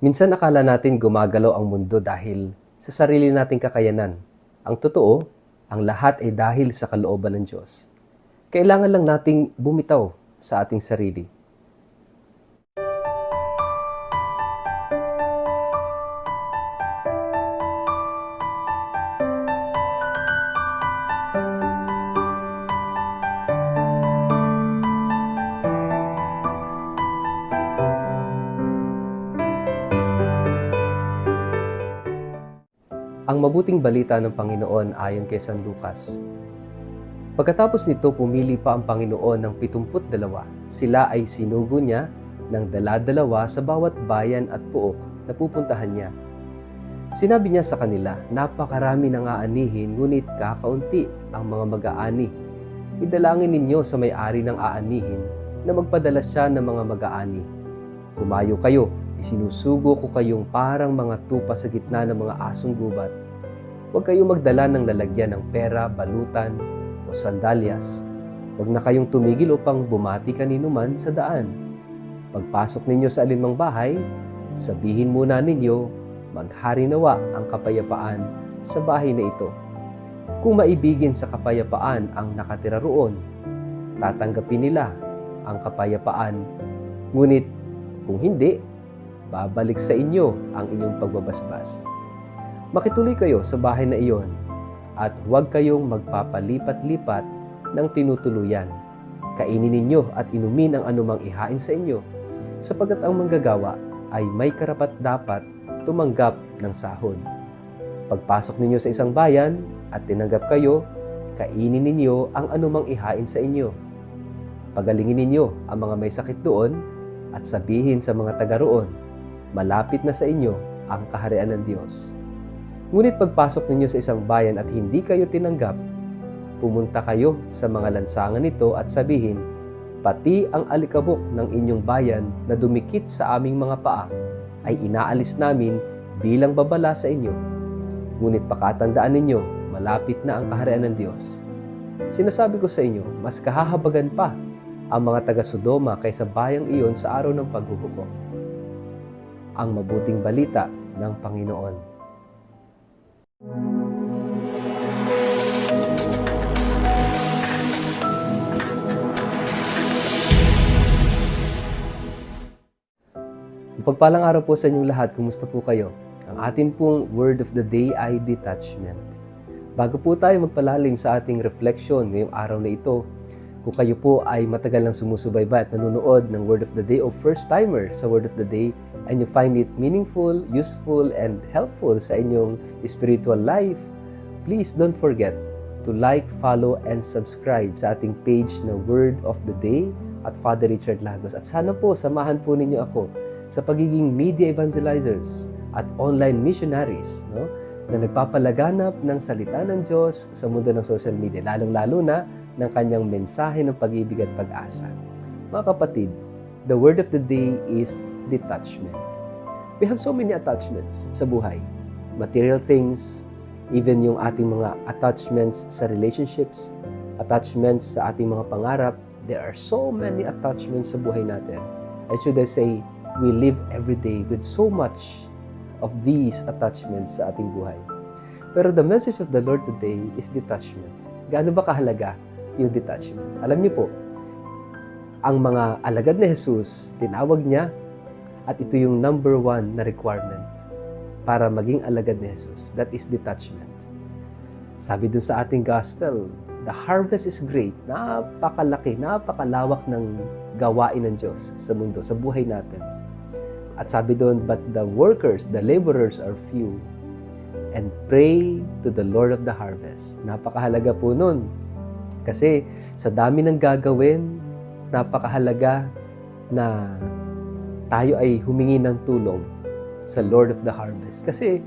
Minsan akala natin gumagalaw ang mundo dahil sa sarili nating kakayanan. Ang totoo, ang lahat ay dahil sa kalooban ng Diyos. Kailangan lang nating bumitaw sa ating sarili. Ang mabuting balita ng Panginoon ayon kay San Lucas. Pagkatapos nito, pumili pa ang Panginoon ng 72. Sila ay sinugo niya ng dala-dalawa sa bawat bayan at puok na pupuntahan niya. Sinabi niya sa kanila, napakarami ng aanihin, ngunit kakaunti ang mga mag-aani. Idalangin ninyo sa may-ari ng aanihin na magpadala siya ng mga mag-aani. Humayo kayo, isinusugo ko kayong parang mga tupa sa gitna ng mga asong gubat. Huwag kayong magdala ng lalagyan ng pera, balutan, o sandalyas. Huwag na kayong tumigil upang bumati kanino man sa daan. Pagpasok ninyo sa alinmang bahay, sabihin muna ninyo, maghari nawa ang kapayapaan sa bahay na ito. Kung maibigin sa kapayapaan ang nakatira roon, tatanggapin nila ang kapayapaan. Ngunit kung hindi, babalik sa inyo ang inyong pagbabasbas. Makituloy kayo sa bahay na iyon at huwag kayong magpapalipat-lipat ng tinutuluyan. Kainin ninyo at inumin ang anumang ihain sa inyo, sapagkat ang manggagawa ay may karapat-dapat tumanggap ng sahod. Pagpasok ninyo sa isang bayan at tinanggap kayo, kainin ninyo ang anumang ihain sa inyo. Pagalingin ninyo ang mga may sakit doon at sabihin sa mga taga roon, malapit na sa inyo ang kaharian ng Diyos. Ngunit pagpasok ninyo sa isang bayan at hindi kayo tinanggap, pumunta kayo sa mga lansangan nito at sabihin, pati ang alikabok ng inyong bayan na dumikit sa aming mga paa ay inaalis namin bilang babala sa inyo. Ngunit pakatandaan ninyo, malapit na ang kaharian ng Diyos. Sinasabi ko sa inyo, mas kahahabagan pa ang mga taga-Sodoma kaysa bayang iyon sa araw ng paghuhukom. Ang mabuting balita ng Panginoon. Pagpalang araw po sa inyong lahat. Kumusta po kayo? Ang atin pong word of the day ay detachment. Bago po tayo magpalalim sa ating reflection ngayong araw na ito, kung kayo po ay matagal lang sumusubaybay at nanonood ng word of the day o first-timer sa word of the day, and you find it meaningful, useful, and helpful sa inyong spiritual life, please don't forget to like, follow, and subscribe sa ating page na Word of the Day at Father Richard Lagos. At sana po, samahan po ninyo ako sa pagiging media evangelizers at online missionaries, na nagpapalaganap ng salita ng Diyos sa mundo ng social media, lalong-lalo na ng kanyang mensahe ng pag-ibig at pag-asa. Mga kapatid, the word of the day is detachment. We have so many attachments sa buhay. Material things, even yung ating mga attachments sa relationships, attachments sa ating mga pangarap. There are so many attachments sa buhay natin. And should I say, we live every day with so much of these attachments sa ating buhay. Pero the message of the Lord today is detachment. Gaano ba kahalaga yung detachment? Alam niyo po, ang mga alagad ni Jesus, tinawag niya, at ito yung number 1 na requirement para maging alagad ni Jesus. That is detachment. Sabi dun sa ating gospel, the harvest is great. Napakalaki, napakalawak ng gawain ng Diyos sa mundo, sa buhay natin. At sabi dun, but the workers, the laborers are few. And pray to the Lord of the harvest. Napakahalaga po nun. Kasi sa dami ng gagawin, napakahalaga na tayo ay humingi ng tulong sa Lord of the harvest. Kasi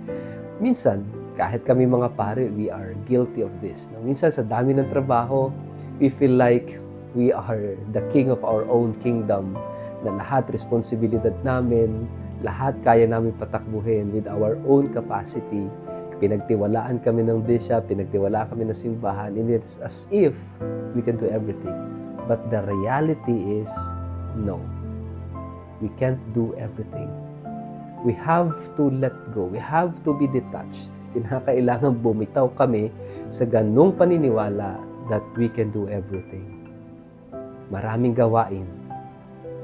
minsan, kahit kami mga pare, we are guilty of this. Minsan sa dami ng trabaho, we feel like we are the king of our own kingdom, na lahat responsibilidad namin, lahat kaya namin patakbuhin with our own capacity. Pinagtiwalaan kami ng bishop, pinagtiwalaan kami ng simbahan, and it's as if we can do everything. But the reality is, no. We can't do everything. We have to let go. We have to be detached. Kinakailangan bumitaw kami sa ganung paniniwala that we can do everything. Maraming gawain.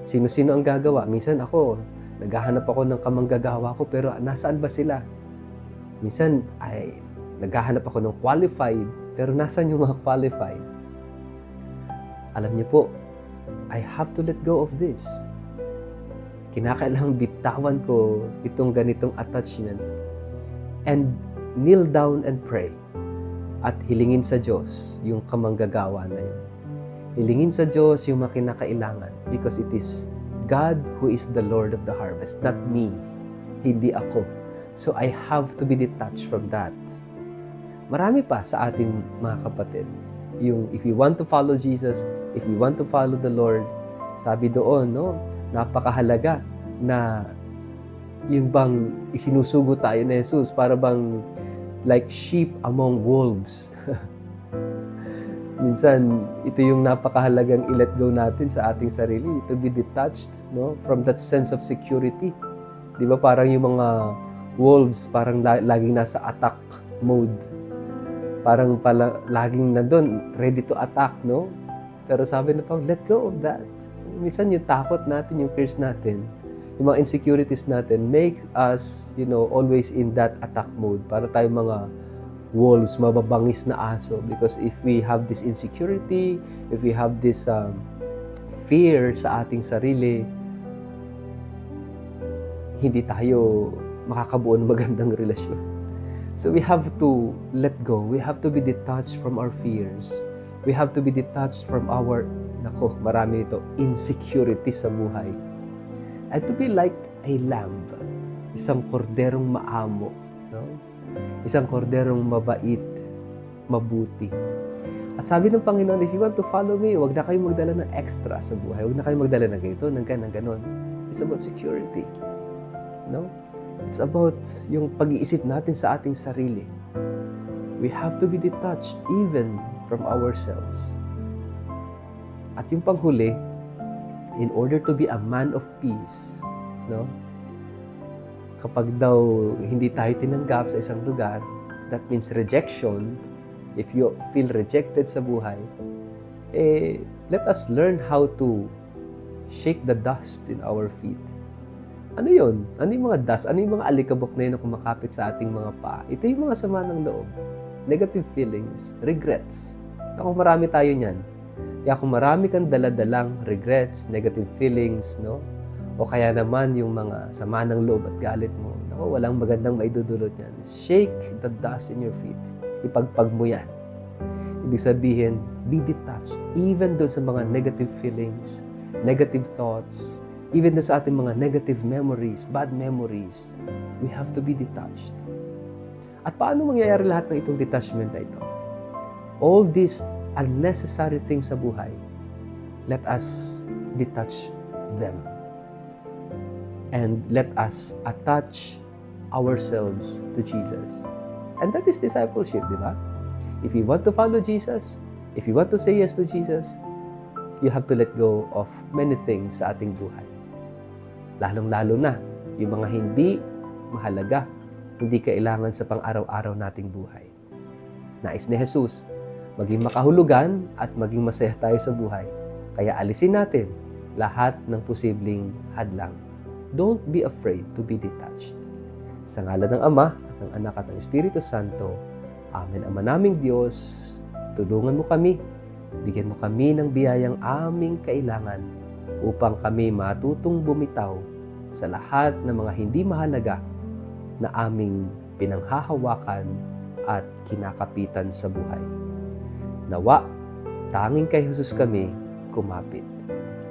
Sino-sino ang gagawa? Minsan ako, naghahanap ako ng kamanggagawa ko, pero nasaan ba sila? Minsan ay naghahanap ako ng qualified, pero nasaan yung mga qualified? Alam niyo po, I have to let go of this. Kinakailangang bitawan ko itong ganitong attachment and kneel down and pray at hilingin sa Diyos yung kamanggagawa na yun. Hilingin sa Diyos yung mga kinakailangan because it is God who is the Lord of the harvest, not me. Hindi ako. So I have to be detached from that. Marami pa sa ating mga kapatid. Yung if you want to follow Jesus, if you want to follow the Lord, sabi doon, no, napakahalaga na yung bang isinusugo tayo ni Jesus para bang like sheep among wolves. Minsan, ito yung napakahalagang i-let go natin sa ating sarili, to be detached, no, from that sense of security. Di ba parang yung mga wolves, parang laging nasa attack mode. Parang laging nandun, ready to attack, no? Pero sabi na pa, let go of that. Minsan yung takot natin, yung fears natin, yung mga insecurities natin, makes us, always in that attack mode. Para tayong mga wolves, mababangis na aso. Because if we have this insecurity, if we have this fear sa ating sarili, hindi tayo makakabuo ng magandang relasyon. So we have to let go. We have to be detached from our fears. We have to be detached from our, marami nito, insecurity sa buhay. And to be like a lamb, isang korderong maamo, no? Isang korderong mabait, mabuti. At sabi ng Panginoon, if you want to follow me, huwag na kayong magdala ng extra sa buhay. Huwag na kayong magdala ng ganito, ng ganon. It's about security. No? It's about yung pag-iisip natin sa ating sarili. We have to be detached even from ourselves. At yung panghuli, in order to be a man of peace, no? Kapag daw hindi tayo tinanggap sa isang lugar, that means rejection. If you feel rejected sa buhay, let us learn how to shake the dust in our feet. Ano yun? Ano yung mga dust? Ano yung mga alikabok na yun na kumakapit sa ating mga paa? Ito yung mga sama ng loob. Negative feelings, regrets. Ako, marami tayo niyan. Kaya kung marami kang daladalang regrets, negative feelings, no? O kaya naman yung mga sama ng loob at galit mo, walang magandang maidudulot yan. Shake the dust in your feet. Ipagpag mo yan. Ibig sabihin, be detached. Even doon sa mga negative feelings, negative thoughts, even doon sa ating mga negative memories, bad memories, we have to be detached. At paano mangyayari lahat ng itong detachment na ito? All these unnecessary things sa buhay, let us detach them. And let us attach ourselves to Jesus. And that is discipleship, di ba? If you want to follow Jesus, if you want to say yes to Jesus, you have to let go of many things sa ating buhay. Lalong-lalo na, yung mga hindi mahalaga, hindi kailangan sa pang-araw-araw nating buhay. Nais ni Jesus, maging makahulugan at maging masaya tayo sa buhay. Kaya alisin natin lahat ng posibleng hadlang. Don't be afraid to be detached. Sa ngalan ng Ama, at ng Anak at ng Espiritu Santo, Amen. Ama naming Diyos, tulungan mo kami, bigyan mo kami ng biyayang aming kailangan upang kami matutong bumitaw sa lahat ng mga hindi mahalaga na aming pinanghahawakan at kinakapitan sa buhay. Nawa, tanging kay Jesus kami kumapit.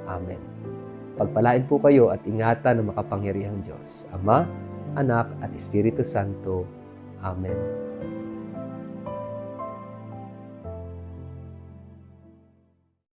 Amen. Pagpalain po kayo at ingatan ng makapangyarihang Diyos, Ama, Anak at Espiritu Santo. Amen.